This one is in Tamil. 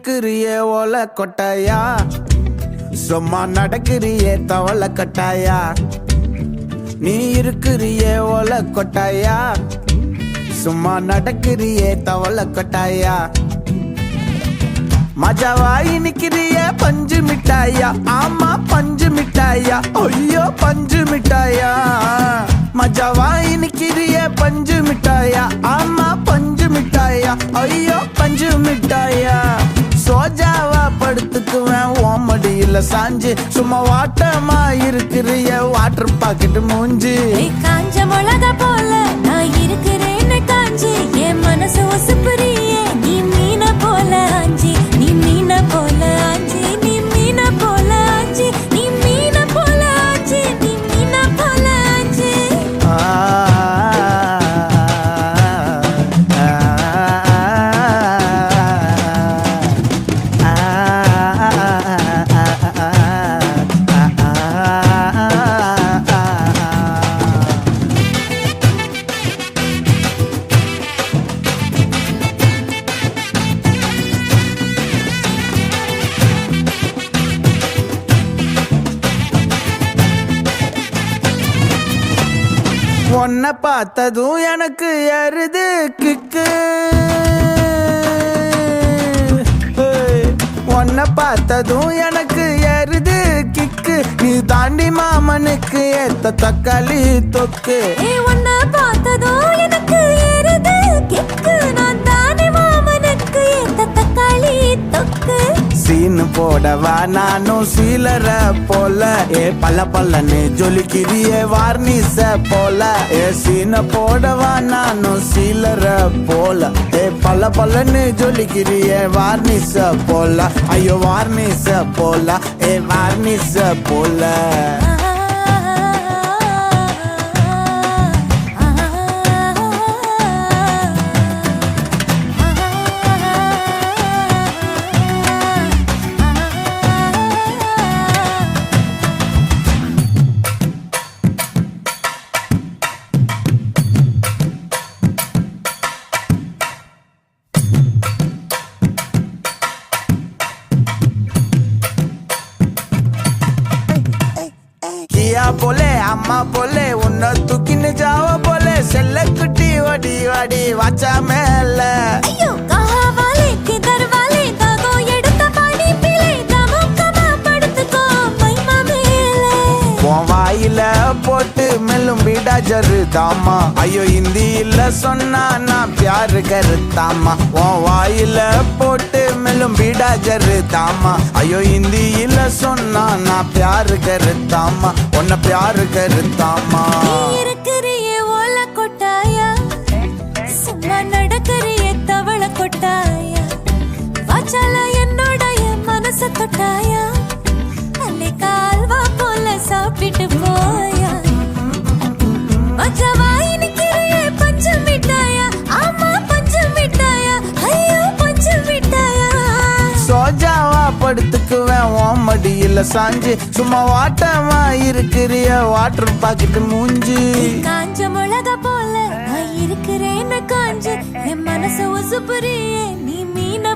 இருக்கிறியே ஓல கொட்டாயா, சும்மா நடக்கிறியே தவள கட்டாயா. நீ இருக்கிறியே ஓல கொட்டாயா, சும்மா நடக்கிறியே தவள கொட்டாயா. மஜாவாயி நிக்கிறிய பஞ்சு மிட்டாயா, ஆமா பஞ்சு மிட்டாயா, ஐயோ பஞ்சு மிட்டாயா. மஜாவாயி நிக்கிறிய பஞ்சு மிட்டாயா, ஆமா பஞ்சு மிட்டாயா, ஐயோ பஞ்சு மிட்டாயா. சோஜாவா படுத்துக்குவேன் ஓமடியில சாஞ்சு, சும்மா வாட்டமா இருக்கிறிய வாட்டர் பாக்கெட் மூஞ்சி. காஞ்ச மிளகா போல நான் இருக்கிறேன்னு காஞ்சி, என் மனசு ஒசுப்புறியே நீ மீன போல ஆஞ்சி, நீ மீன போல ஆஞ்சி, நீ மீன போல ஆஞ்சி, நீ மீன போல ஆஞ்சி, நீ மீன போல ஆஞ்சி. உன்னை பார்த்ததும் எனக்கு ஏறுது கிக்கு, உன்னை பார்த்ததும் எனக்கு ஏறுது கிக்கு. நீ தாண்டி மாமனுக்கு ஏத்த தக்காளி தொக்கு. உன்னை பார்த்ததும் எனக்கு ஏறுது கிக்கு, நான் தானே மாமனுக்கு ஏத்த தக்காளி தொக்கு. சீனு போடவா நானும் சீலர போல, ஏ பல்ல பல்லன்னு ஜொலிக்கிறியே வார்னிச போல. ஏ சீன போடவா நானும் சீலர போல, ஏ பல்ல பல்லன்னு ஜொலிக்கிறியே வார்னிச போல. ஐயோ வார்னிச போல, ஏ வார்னிச போல. கியா போலே அம்மா போலே உன்னை தூக்கின்னு ஜாவ போலே, செல்ல குட்டி ஓடி வாடி வாச்சா மேல. ஐயோ கஹாவாலே கிதர்வாலே தாகோ எடுத்த பாடி பிளே தமுக்கமா படுத்துக்கோ மைமா மேலே. உன் வாயில போட்டு மெல்லும் பீடா ஜருதாமா, ஐயோ ஹிந்தியில சொன்னா நான் பியாரு கருத்தாமா. உன் வாயில போட்டு மெல்லும் பீடா ஜருதாமா, ஐயோ ஹிந்தியில சொன்னா நான் பியாரு கருத்தாமா, உன்னை பியாரு கருத்தாமா. இருக்கிறியே ஓல கொட்டாயா, சும்மா நடக்கிறியே தவள கொட்டாயா. வாச்சால என்னோடைய மனச தொட்டாயா, அல்லே கால்வா போல சாப்பிட்டு போயா. மஜாவாயி நிக்கிறியே பஞ்சு மிட்டாயா, ஆமா பஞ்சு மிட்டாயா, ஐயோ பஞ்சு மிட்டாயா. சோஜாவா படுத்துக்குவேன் ஓமடியில சாஞ்சு, சும்மா வாட்டமா இருக்கிறிய வாட்டர் பாக்கெட் மூஞ்சி. காஞ்ச மிளகா போல நான் இருக்கிறேன்னு காஞ்சு, என் மனசு ஒசுப்புறியே நீ மீன